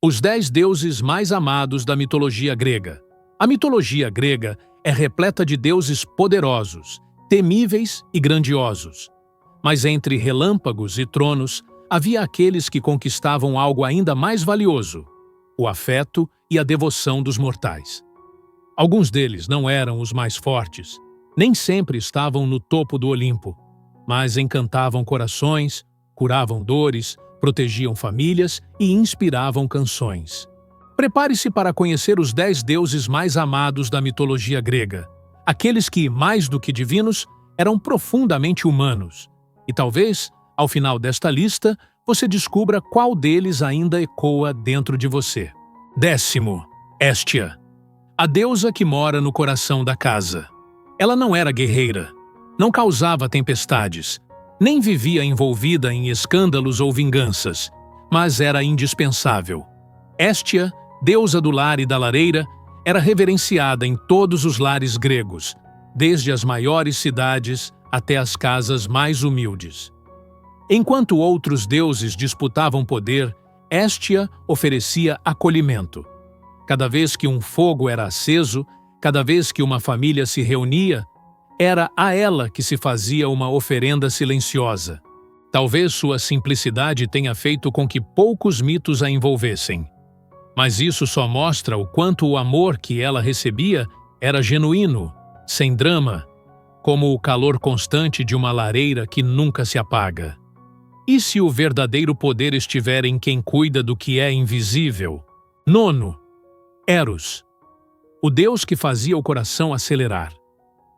Os 10 deuses mais amados da mitologia grega. A mitologia grega é repleta de deuses poderosos, temíveis e grandiosos. Mas entre relâmpagos e tronos, havia aqueles que conquistavam algo ainda mais valioso: o afeto e a devoção dos mortais. Alguns deles não eram os mais fortes, nem sempre estavam no topo do Olimpo, mas encantavam corações, curavam dores, protegiam famílias e inspiravam canções. Prepare-se para conhecer os 10 deuses mais amados da mitologia grega, aqueles que, mais do que divinos, eram profundamente humanos. E talvez, ao final desta lista, você descubra qual deles ainda ecoa dentro de você. 10º. Hestia, a deusa que mora no coração da casa. Ela não era guerreira, não causava tempestades, nem vivia envolvida em escândalos ou vinganças, mas era indispensável. Hestia, deusa do lar e da lareira, era reverenciada em todos os lares gregos, desde as maiores cidades até as casas mais humildes. Enquanto outros deuses disputavam poder, Hestia oferecia acolhimento. Cada vez que um fogo era aceso, cada vez que uma família se reunia, era a ela que se fazia uma oferenda silenciosa. Talvez sua simplicidade tenha feito com que poucos mitos a envolvessem. Mas isso só mostra o quanto o amor que ela recebia era genuíno, sem drama, como o calor constante de uma lareira que nunca se apaga. E se o verdadeiro poder estiver em quem cuida do que é invisível? 9. Eros, o deus que fazia o coração acelerar.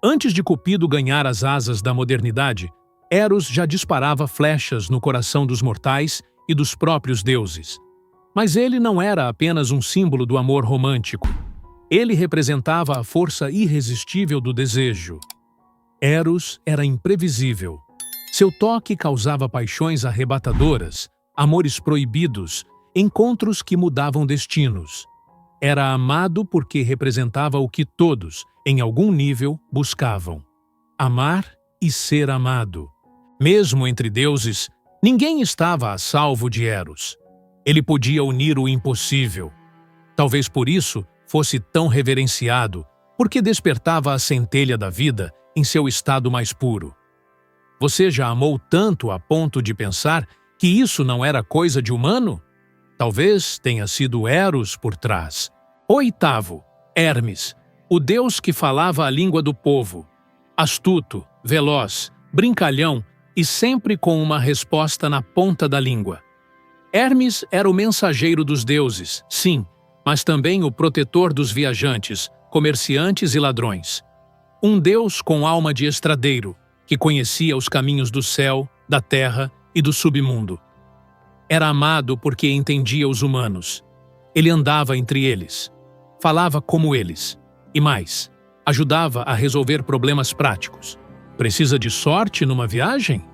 Antes de Cupido ganhar as asas da modernidade, Eros já disparava flechas no coração dos mortais e dos próprios deuses. Mas ele não era apenas um símbolo do amor romântico. Ele representava a força irresistível do desejo. Eros era imprevisível. Seu toque causava paixões arrebatadoras, amores proibidos, encontros que mudavam destinos. Era amado porque representava o que todos, em algum nível, buscavam: amar e ser amado. Mesmo entre deuses, ninguém estava a salvo de Eros. Ele podia unir o impossível. Talvez por isso fosse tão reverenciado, porque despertava a centelha da vida em seu estado mais puro. Você já amou tanto a ponto de pensar que isso não era coisa de humano? Talvez tenha sido Eros por trás. 8º. Hermes, o deus que falava a língua do povo. Astuto, veloz, brincalhão e sempre com uma resposta na ponta da língua. Hermes era o mensageiro dos deuses, sim, mas também o protetor dos viajantes, comerciantes e ladrões. Um deus com alma de estradeiro, que conhecia os caminhos do céu, da terra e do submundo. Era amado porque entendia os humanos. Ele andava entre eles, falava como eles, e mais, ajudava a resolver problemas práticos. Precisa de sorte numa viagem?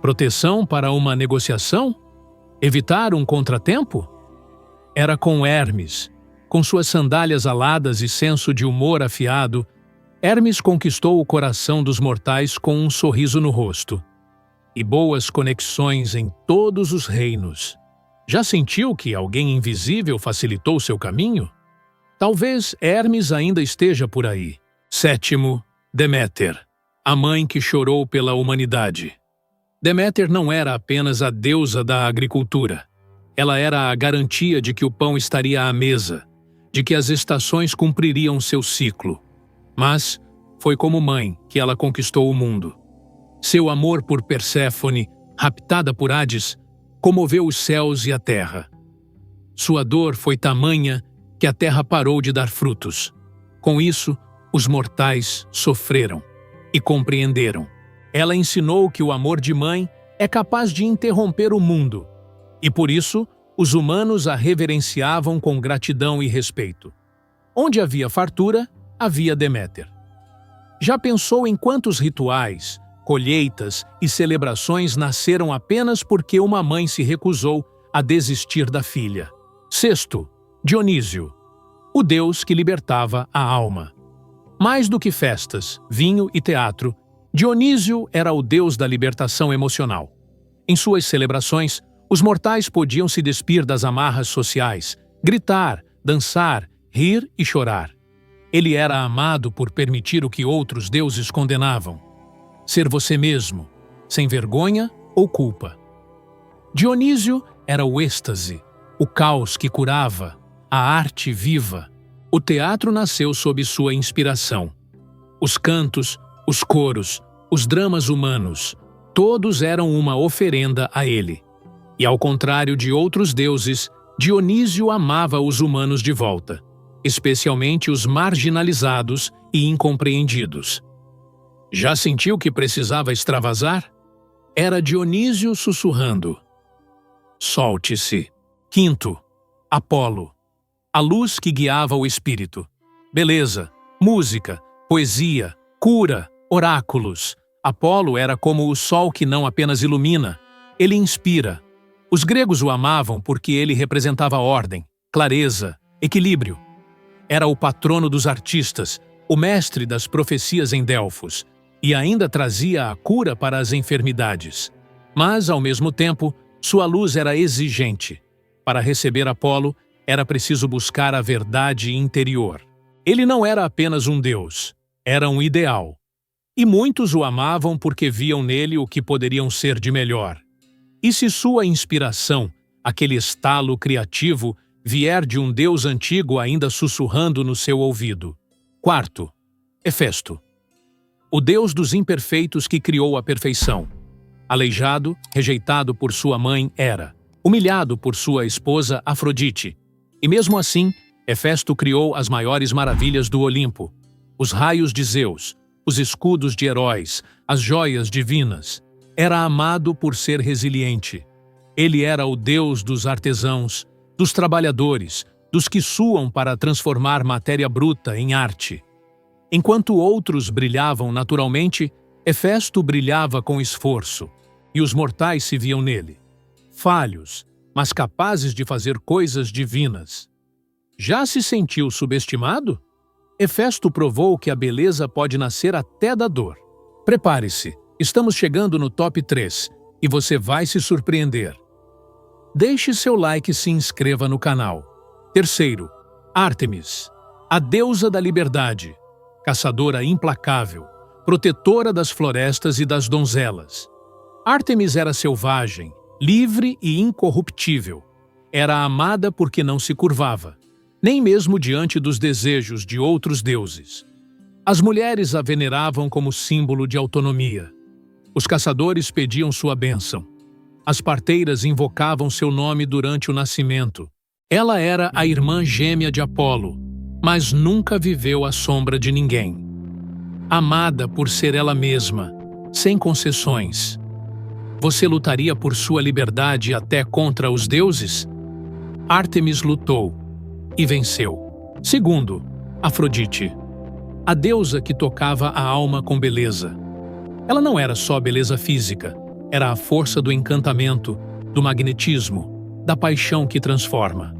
Proteção para uma negociação? Evitar um contratempo? Era com Hermes, com suas sandálias aladas e senso de humor afiado, Hermes conquistou o coração dos mortais com um sorriso no rosto e boas conexões em todos os reinos. Já sentiu que alguém invisível facilitou seu caminho? Talvez Hermes ainda esteja por aí. 7º. Deméter, a mãe que chorou pela humanidade. Deméter não era apenas a deusa da agricultura. Ela era a garantia de que o pão estaria à mesa, de que as estações cumpririam seu ciclo. Mas foi como mãe que ela conquistou o mundo. Seu amor por Perséfone, raptada por Hades, comoveu os céus e a terra. Sua dor foi tamanha que a terra parou de dar frutos. Com isso, os mortais sofreram e compreenderam. Ela ensinou que o amor de mãe é capaz de interromper o mundo, e por isso os humanos a reverenciavam com gratidão e respeito. Onde havia fartura, havia Deméter. Já pensou em quantos rituais, colheitas e celebrações nasceram apenas porque uma mãe se recusou a desistir da filha? 6º. Dionísio, o deus que libertava a alma. Mais do que festas, vinho e teatro, Dionísio era o deus da libertação emocional. Em suas celebrações, os mortais podiam se despir das amarras sociais, gritar, dançar, rir e chorar. Ele era amado por permitir o que outros deuses condenavam: ser você mesmo, sem vergonha ou culpa. Dionísio era o êxtase, o caos que curava, a arte viva. O teatro nasceu sob sua inspiração. Os cantos, os coros, os dramas humanos, todos eram uma oferenda a ele. E ao contrário de outros deuses, Dionísio amava os humanos de volta, especialmente os marginalizados e incompreendidos. Já sentiu que precisava extravasar? Era Dionísio sussurrando: solte-se. Quinto, Apolo, a luz que guiava o espírito. Beleza, música, poesia, cura, oráculos. Apolo era como o sol que não apenas ilumina, ele inspira. Os gregos o amavam porque ele representava ordem, clareza, equilíbrio. Era o patrono dos artistas, o mestre das profecias em Delfos, e ainda trazia a cura para as enfermidades. Mas, ao mesmo tempo, sua luz era exigente. Para receber Apolo, era preciso buscar a verdade interior. Ele não era apenas um deus, era um ideal. E muitos o amavam porque viam nele o que poderiam ser de melhor. E se sua inspiração, aquele estalo criativo, vier de um deus antigo ainda sussurrando no seu ouvido? Quarto, Hefesto, o deus dos imperfeitos que criou a perfeição. Aleijado, rejeitado por sua mãe Hera, humilhado por sua esposa Afrodite. E mesmo assim, Hefesto criou as maiores maravilhas do Olimpo: os raios de Zeus, os escudos de heróis, as joias divinas. Era amado por ser resiliente. Ele era o deus dos artesãos, dos trabalhadores, dos que suam para transformar matéria bruta em arte. Enquanto outros brilhavam naturalmente, Hefesto brilhava com esforço, e os mortais se viam nele, falhos, mas capazes de fazer coisas divinas. Já se sentiu subestimado? Hefesto provou que a beleza pode nascer até da dor. Prepare-se, estamos chegando no top 3 e você vai se surpreender. Deixe seu like e se inscreva no canal. Terceiro, Ártemis, a deusa da liberdade, caçadora implacável, protetora das florestas e das donzelas. Ártemis era selvagem, livre e incorruptível. Era amada porque não se curvava, nem mesmo diante dos desejos de outros deuses. As mulheres a veneravam como símbolo de autonomia. Os caçadores pediam sua bênção. As parteiras invocavam seu nome durante o nascimento. Ela era a irmã gêmea de Apolo, mas nunca viveu à sombra de ninguém. Amada por ser ela mesma, sem concessões. Você lutaria por sua liberdade até contra os deuses? Ártemis lutou e venceu. Segundo, Afrodite, a deusa que tocava a alma com beleza. Ela não era só beleza física, era a força do encantamento, do magnetismo, da paixão que transforma.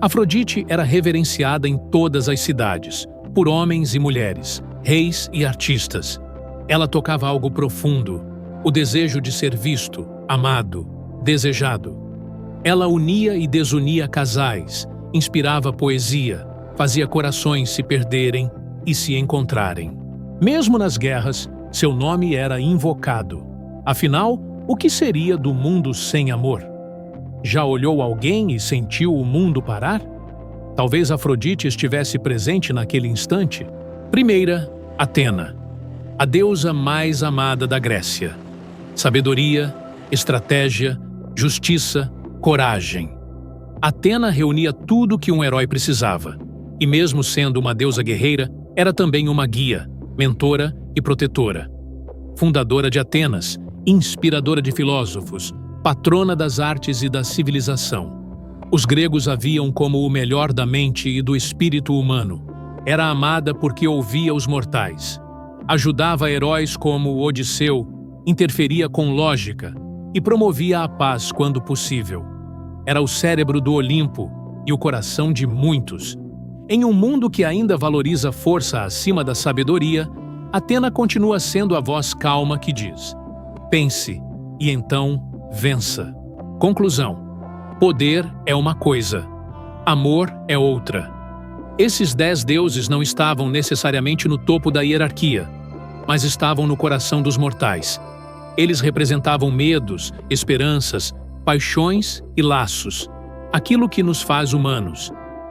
Afrodite era reverenciada em todas as cidades, por homens e mulheres, reis e artistas. Ela tocava algo profundo, o desejo de ser visto, amado, desejado. Ela unia e desunia casais, inspirava poesia, fazia corações se perderem e se encontrarem. Mesmo nas guerras, seu nome era invocado. Afinal, o que seria do mundo sem amor? Já olhou alguém e sentiu o mundo parar? Talvez Afrodite estivesse presente naquele instante. Primeira, Atena, a deusa mais amada da Grécia. Sabedoria, estratégia, justiça, coragem. Atena reunia tudo que um herói precisava. E mesmo sendo uma deusa guerreira, era também uma guia, mentora e protetora. Fundadora de Atenas, inspiradora de filósofos, patrona das artes e da civilização. Os gregos a viam como o melhor da mente e do espírito humano. Era amada porque ouvia os mortais. Ajudava heróis como Odisseu, interferia com lógica e promovia a paz quando possível. Era o cérebro do Olimpo e o coração de muitos. Em um mundo que ainda valoriza força acima da sabedoria, Atena continua sendo a voz calma que diz: pense e então vença. Conclusão: poder é uma coisa, Amor é outra. Esses 10 deuses não estavam necessariamente no topo da hierarquia, mas estavam no coração dos mortais. Eles representavam medos, esperanças, paixões e laços, aquilo que nos faz humanos.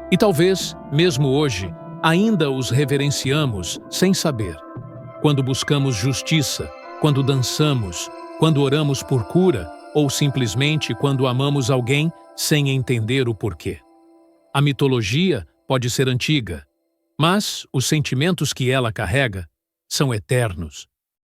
E talvez, mesmo hoje, ainda os reverenciamos sem saber. Quando buscamos justiça, quando dançamos, quando oramos por cura ou simplesmente quando amamos alguém sem entender o porquê. A mitologia pode ser antiga, mas os sentimentos que ela carrega são eternos.